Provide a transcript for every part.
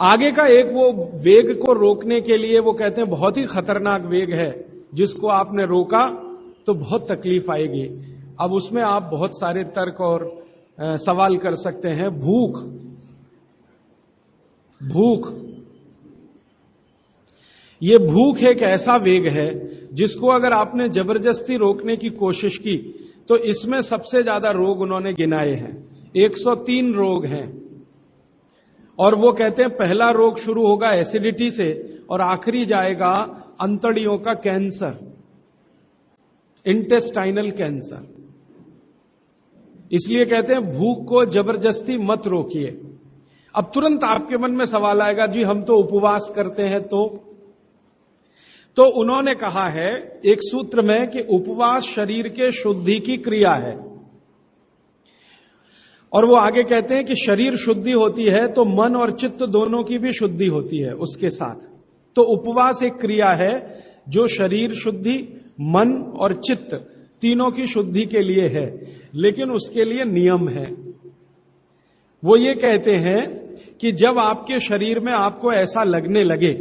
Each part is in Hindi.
आगे का एक वो वेग को रोकने के लिए वो कहते हैं बहुत ही खतरनाक वेग है, जिसको आपने रोका तो बहुत तकलीफ आएगी। अब उसमें आप बहुत सारे तर्क और सवाल कर सकते हैं। भूख, ये भूख एक ऐसा वेग है जिसको अगर आपने जबरदस्ती रोकने की कोशिश की तो इसमें सबसे ज्यादा रोग उन्होंने गिनाए हैं। 103 रोग हैं और वो कहते हैं पहला रोग शुरू होगा एसिडिटी से और आखिरी जाएगा अंतड़ियों का कैंसर, इंटेस्टाइनल कैंसर। इसलिए कहते हैं भूख को जबरदस्ती मत रोकिए। अब तुरंत आपके मन में सवाल आएगा, जी हम तो उपवास करते हैं तो उन्होंने कहा है एक सूत्र में कि उपवास शरीर के शुद्धि की क्रिया है। और वो आगे कहते हैं कि शरीर शुद्धि होती है तो मन और चित्त दोनों की भी शुद्धि होती है उसके साथ। तो उपवास एक क्रिया है जो शरीर शुद्धि, मन और चित्त तीनों की शुद्धि के लिए है, लेकिन उसके लिए नियम है। वो ये कहते हैं कि जब आपके शरीर में आपको ऐसा लगने लगे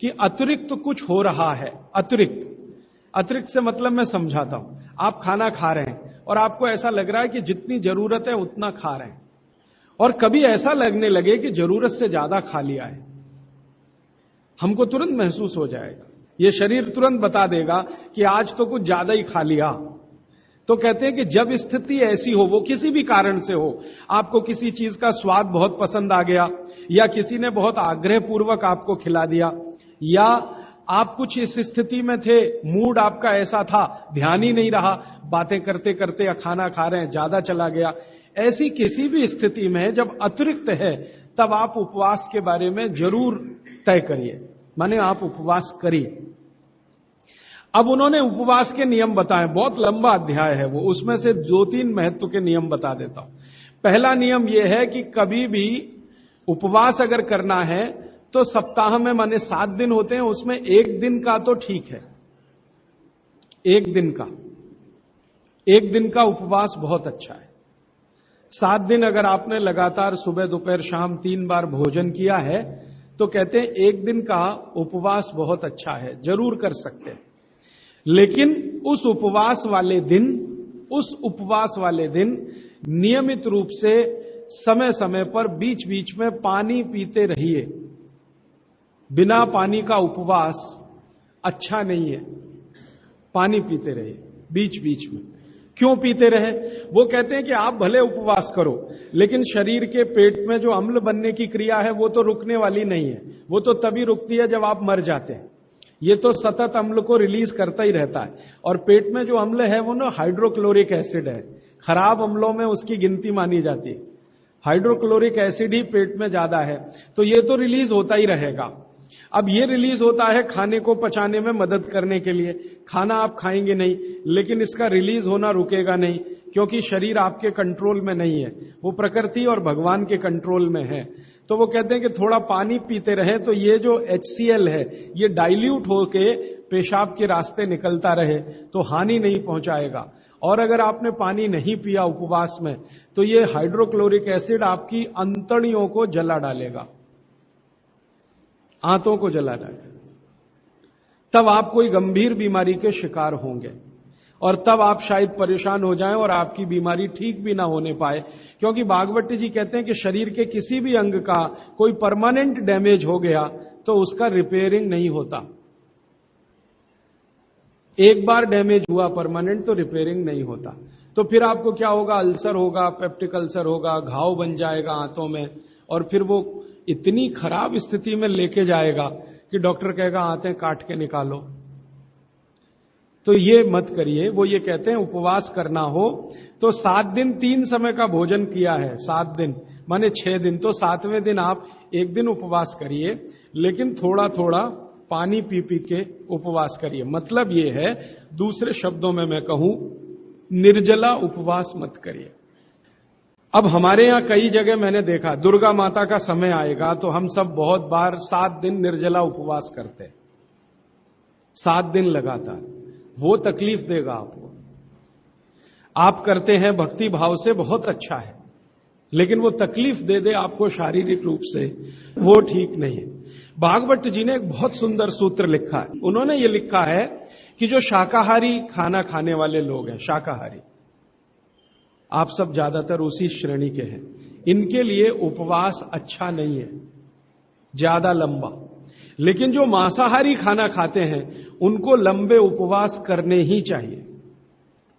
कि अतिरिक्त कुछ हो रहा है, अतिरिक्त से मतलब मैं समझाता हूं, आप खाना खा रहे हैं और आपको ऐसा लग रहा है कि जितनी जरूरत है उतना खा रहे हैं, और कभी ऐसा लगने लगे कि जरूरत से ज्यादा खा लिया है, हमको तुरंत महसूस हो जाएगा, ये शरीर तुरंत बता देगा कि आज तो कुछ ज्यादा ही खा लिया। तो कहते हैं कि जब स्थिति ऐसी हो, वो किसी भी कारण से हो, आपको किसी चीज का स्वाद बहुत पसंद आ गया, या किसी ने बहुत आग्रहपूर्वक आपको खिला दिया, या आप कुछ इस स्थिति में थे, मूड आपका ऐसा था, ध्यान ही नहीं रहा, बातें करते करते या खाना खा रहे हैं ज्यादा चला गया, ऐसी किसी भी स्थिति में जब अतिरिक्त है तब आप उपवास के बारे में जरूर तय करिए, माने आप उपवास करिए। अब उन्होंने उपवास के नियम बताए, बहुत लंबा अध्याय है वो, उसमें से 2-3 महत्व के नियम बता देता हूं। पहला नियम यह है कि कभी भी उपवास अगर करना है तो सप्ताह में माने 7 दिन होते हैं, उसमें एक दिन का तो ठीक है, एक दिन का उपवास बहुत अच्छा है। 7 दिन अगर आपने लगातार सुबह दोपहर शाम 3 बार भोजन किया है तो कहते हैं एक दिन का उपवास बहुत अच्छा है, जरूर कर सकते हैं। लेकिन उस उपवास वाले दिन नियमित रूप से समय समय पर बीच बीच में पानी पीते रहिए। बिना पानी का उपवास अच्छा नहीं है, पानी पीते रहिए बीच बीच में। क्यों पीते रहे? वो कहते हैं कि आप भले उपवास करो, लेकिन शरीर के पेट में जो अम्ल बनने की क्रिया है वो तो रुकने वाली नहीं है, वो तो तभी रुकती है जब आप मर जाते हैं। ये तो सतत अम्ल को रिलीज करता ही रहता है, और पेट में जो अम्ल है वो ना हाइड्रोक्लोरिक एसिड है, खराब अम्लों में उसकी गिनती मानी जाती है। हाइड्रोक्लोरिक एसिड ही पेट में ज्यादा है, तो ये तो रिलीज होता ही रहेगा। अब ये रिलीज होता है खाने को पचाने में मदद करने के लिए, खाना आप खाएंगे नहीं, लेकिन इसका रिलीज होना रुकेगा नहीं, क्योंकि शरीर आपके कंट्रोल में नहीं है, वो प्रकृति और भगवान के कंट्रोल में है। तो वो कहते हैं कि थोड़ा पानी पीते रहे तो ये जो HCl है ये डाइल्यूट होके पेशाब के रास्ते निकलता रहे तो हानि नहीं पहुंचाएगा। और अगर आपने पानी नहीं पिया उपवास में तो ये हाइड्रोक्लोरिक एसिड आपकी अंतड़ियों को जला डालेगा, आंतों को जला डालेगा, तब आप कोई गंभीर बीमारी के शिकार होंगे, और तब आप शायद परेशान हो जाएं और आपकी बीमारी ठीक भी ना होने पाए। क्योंकि भागवत जी कहते हैं कि शरीर के किसी भी अंग का कोई परमानेंट डैमेज हो गया तो उसका रिपेयरिंग नहीं होता। एक बार डैमेज हुआ परमानेंट तो रिपेयरिंग नहीं होता। तो फिर आपको क्या होगा? अल्सर होगा, पेप्टिक अल्सर होगा, घाव बन जाएगा आंतों में, और फिर वो इतनी खराब स्थिति में लेके जाएगा कि डॉक्टर कहेगा आंतें काट के निकालो। तो ये मत करिए। वो ये कहते हैं उपवास करना हो तो 7 दिन 3 समय का भोजन किया है, 7 दिन माने 6 दिन, तो 7वें दिन आप एक दिन उपवास करिए, लेकिन थोड़ा थोड़ा पानी पी पी के उपवास करिए। मतलब ये है, दूसरे शब्दों में मैं कहूं, निर्जला उपवास मत करिए। अब हमारे यहां कई जगह मैंने देखा, दुर्गा माता का समय आएगा तो हम सब बहुत बार 7 दिन निर्जला उपवास करते हैं, 7 दिन लगातार। वो तकलीफ देगा आपको। आप करते हैं भक्ति भाव से, बहुत अच्छा है, लेकिन वो तकलीफ दे दे आपको शारीरिक रूप से, वो ठीक नहीं है। भागवत जी ने एक बहुत सुंदर सूत्र लिखा है। उन्होंने ये लिखा है कि जो शाकाहारी खाना खाने वाले लोग हैं, शाकाहारी, आप सब ज्यादातर उसी श्रेणी के हैं, इनके लिए उपवास अच्छा नहीं है, ज्यादा लंबा। लेकिन जो मांसाहारी खाना खाते हैं उनको लंबे उपवास करने ही चाहिए।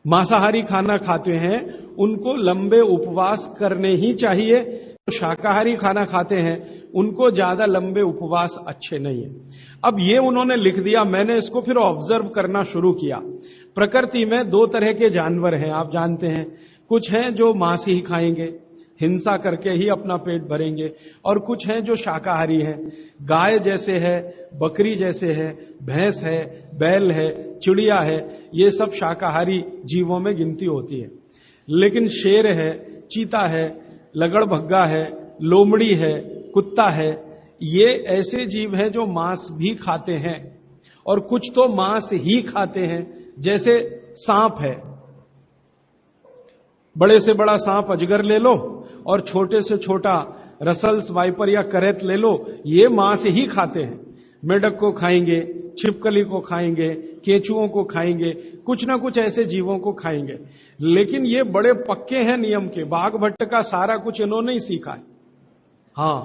मांसाहारी खाना खाते हैं उनको लंबे उपवास करने ही चाहिए। जो शाकाहारी खाना खाते हैं उनको ज्यादा लंबे उपवास अच्छे नहीं है। अब ये उन्होंने लिख दिया, मैंने इसको फिर ऑब्जर्व करना शुरू किया। प्रकृति में दो तरह के जानवर हैं, आप जानते हैं। कुछ हैं जो मांस ही खाएंगे, हिंसा करके ही अपना पेट भरेंगे, और कुछ हैं जो शाकाहारी हैं। गाय जैसे है, बकरी जैसे है, भैंस है, बैल है, चिड़िया है, ये सब शाकाहारी जीवों में गिनती होती है। लेकिन शेर है, चीता है, लगड़भग्गा है, लोमड़ी है, कुत्ता है, ये ऐसे जीव हैं जो मांस भी खाते हैं, और कुछ तो मांस ही खाते हैं। जैसे सांप है, बड़े से बड़ा सांप अजगर ले लो और छोटे से छोटा रसल्स, वाइपर या करेत ले लो, ये मांस ही खाते हैं। मेढक को खाएंगे, छिपकली को खाएंगे, केचुओं को खाएंगे, कुछ ना कुछ ऐसे जीवों को खाएंगे। लेकिन ये बड़े पक्के हैं नियम के। बाघभट्ट का सारा कुछ इन्होंने ही सीखा है। हां,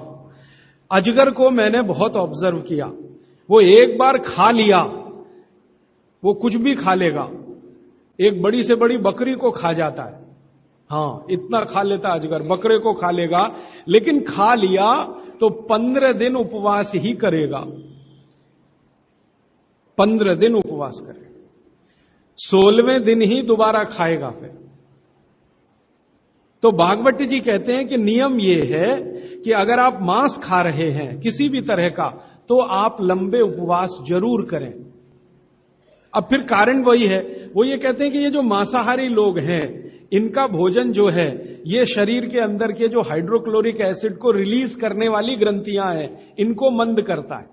अजगर को मैंने बहुत ऑब्जर्व किया। वो एक बार खा लिया, वो कुछ भी खा लेगा। एक बड़ी से बड़ी बकरी को खा जाता है। हां, इतना खा लेता अजगर, बकरे को खा लेगा। लेकिन खा लिया तो 15 दिन उपवास ही करेगा। 15 दिन उपवास करेगा, 16वें दिन ही दोबारा खाएगा फिर। तो भागवत जी कहते हैं कि नियम यह है कि अगर आप मांस खा रहे हैं किसी भी तरह का, तो आप लंबे उपवास जरूर करें। अब फिर कारण वही है, वो ये कहते हैं कि ये जो मांसाहारी लोग हैं, इनका भोजन जो है, ये शरीर के अंदर के जो हाइड्रोक्लोरिक एसिड को रिलीज करने वाली ग्रंथियां हैं, इनको मंद करता है।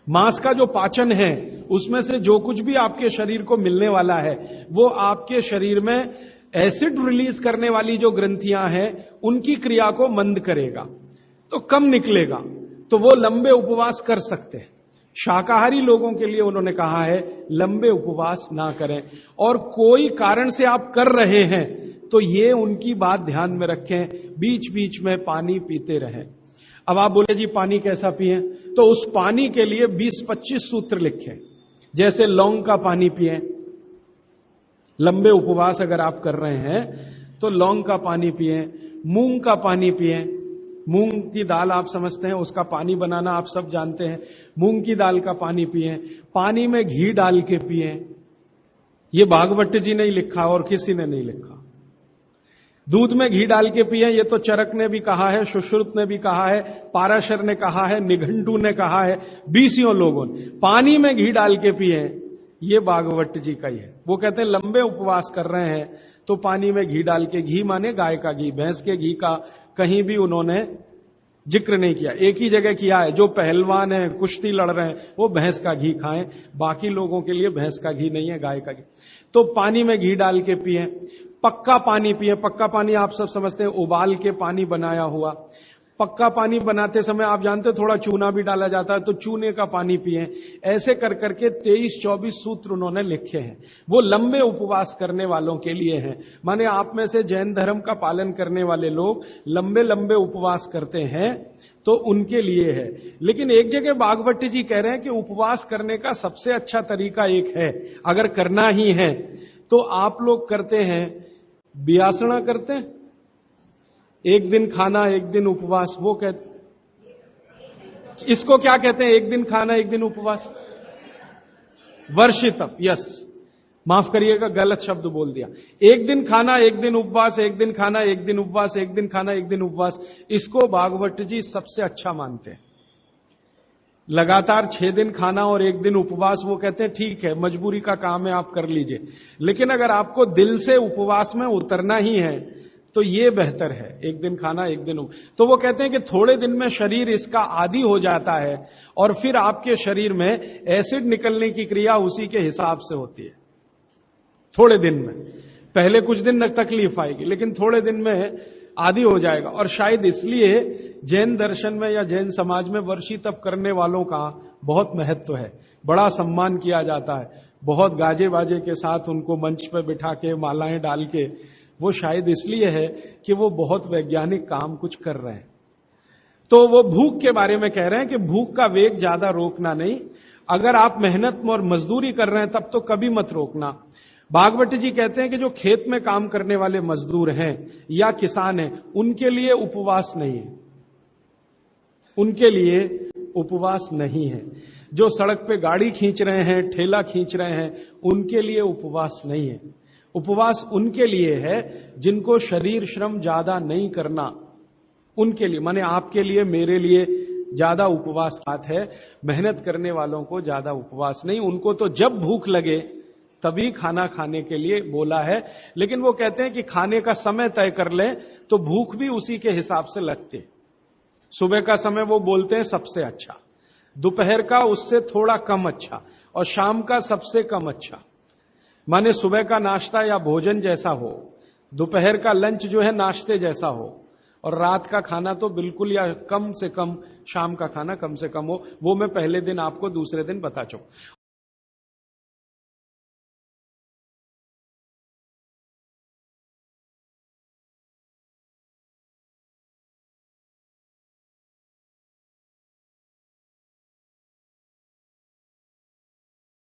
मांस का जो पाचन है, उसमें से जो कुछ भी आपके शरीर को मिलने वाला है, वो आपके शरीर में एसिड रिलीज करने वाली जो ग्रंथियां हैं, उनकी क्रिया को मंद करेगा, तो कम निकलेगा, तो वो लंबे उपवास कर सकते हैं। शाकाहारी लोगों के लिए उन्होंने कहा है लंबे उपवास ना करें, और कोई कारण से आप कर रहे हैं तो ये उनकी बात ध्यान में रखें, बीच बीच में पानी पीते रहें। अब आप बोले जी पानी कैसा पिएं, तो उस पानी के लिए 20-25 सूत्र लिखे। जैसे लौंग का पानी पिएं, लंबे उपवास अगर आप कर रहे हैं तो लौंग का पानी पिएं। मूंग का पानी पिएं, मूंग की दाल आप समझते हैं, उसका पानी बनाना आप सब जानते हैं। मूंग की दाल का पानी पिएं, पानी में घी डाल के पिएं। ये भागवत जी ने ही लिखा और किसी ने नहीं लिखा। दूध में घी डाल के पिएं, ये तो चरक ने भी कहा है, सुश्रुत ने भी कहा है, पाराशर ने कहा है, निघंटू ने कहा है, 20 लोगों ने। पानी में घी डाल के पिएं, ये भागवत जी का ही है। वो कहते हैं लंबे उपवास कर रहे हैं तो पानी में घी डाल के, घी माने गाय का घी, भैंस के घी का कहीं भी उन्होंने जिक्र नहीं किया। एक ही जगह किया है, जो पहलवान है, कुश्ती लड़ रहे हैं, वो भैंस का घी खाएं, बाकी लोगों के लिए भैंस का घी नहीं है, गाय का घी। तो पानी में घी डाल के पिए। पक्का पानी पिए। पक्का पानी आप सब समझते हैं, उबाल के पानी बनाया हुआ। पक्का पानी बनाते समय आप जानते हैं थोड़ा चूना भी डाला जाता है, तो चूने का पानी पिए। ऐसे कर करके 23-24 सूत्र उन्होंने लिखे हैं। वो लंबे उपवास करने वालों के लिए हैं। माने आप में से जैन धर्म का पालन करने वाले लोग लंबे लंबे उपवास करते हैं, तो उनके लिए है। लेकिन एक जगह भागवत जी कह रहे हैं कि उपवास करने का सबसे अच्छा तरीका एक है, अगर करना ही है तो आप लोग करते हैं, बियासना करते हैं, एक दिन खाना एक दिन उपवास। वो कहते, इसको क्या कहते हैं, एक दिन खाना एक दिन उपवास? वर्षितम। यस, माफ करिएगा, गलत शब्द बोल दिया। एक दिन खाना एक दिन उपवास, एक दिन खाना एक दिन उपवास, एक दिन खाना एक दिन उपवास, इसको भागवत जी सबसे अच्छा मानते हैं। लगातार 6 दिन खाना और एक दिन उपवास, वो कहते हैं ठीक है, मजबूरी का काम है, आप कर लीजिए। लेकिन अगर आपको दिल से उपवास में उतरना ही है तो ये बेहतर है, एक दिन खाना एक दिन तो वो कहते हैं कि थोड़े दिन में शरीर इसका आदी हो जाता है, और फिर आपके शरीर में एसिड निकलने की क्रिया उसी के हिसाब से होती है। थोड़े दिन में, पहले कुछ दिन तकलीफ आएगी, लेकिन थोड़े दिन में आदि हो जाएगा। और शायद इसलिए जैन दर्शन में या जैन समाज में वर्षी तप करने वालों का बहुत महत्व है, बड़ा सम्मान किया जाता है, बहुत गाजे बाजे के साथ उनको मंच पर बिठा के मालाएं डाल के। वो शायद इसलिए है कि वो बहुत वैज्ञानिक काम कुछ कर रहे हैं। तो वो भूख के बारे में कह रहे हैं कि भूख का वेग ज्यादा रोकना नहीं, अगर आप मेहनत और मजदूरी कर रहे हैं तब तो कभी मत रोकना। भागवत जी कहते हैं कि जो खेत में काम करने वाले मजदूर हैं या किसान हैं, उनके लिए उपवास नहीं है, उनके लिए उपवास नहीं है। जो सड़क पे गाड़ी खींच रहे हैं, ठेला खींच रहे हैं, उनके लिए उपवास नहीं है। उपवास उनके लिए है जिनको शरीर श्रम ज्यादा नहीं करना, उनके लिए, माने आपके लिए, मेरे लिए ज्यादा उपवास बात है, मेहनत करने वालों को ज्यादा उपवास नहीं। उनको तो जब भूख लगे तभी खाना खाने के लिए बोला है, लेकिन वो कहते हैं कि खाने का समय तय कर लें तो भूख भी उसी के हिसाब से लगती है। सुबह का समय वो बोलते हैं सबसे अच्छा, दोपहर का उससे थोड़ा कम अच्छा, और शाम का सबसे कम अच्छा। माने सुबह का नाश्ता या भोजन जैसा हो, दोपहर का लंच जो है नाश्ते जैसा हो, और रात का खाना तो बिल्कुल या कम से कम, शाम का खाना कम से कम हो। वो मैं पहले दिन आपको दूसरे दिन बता चुका।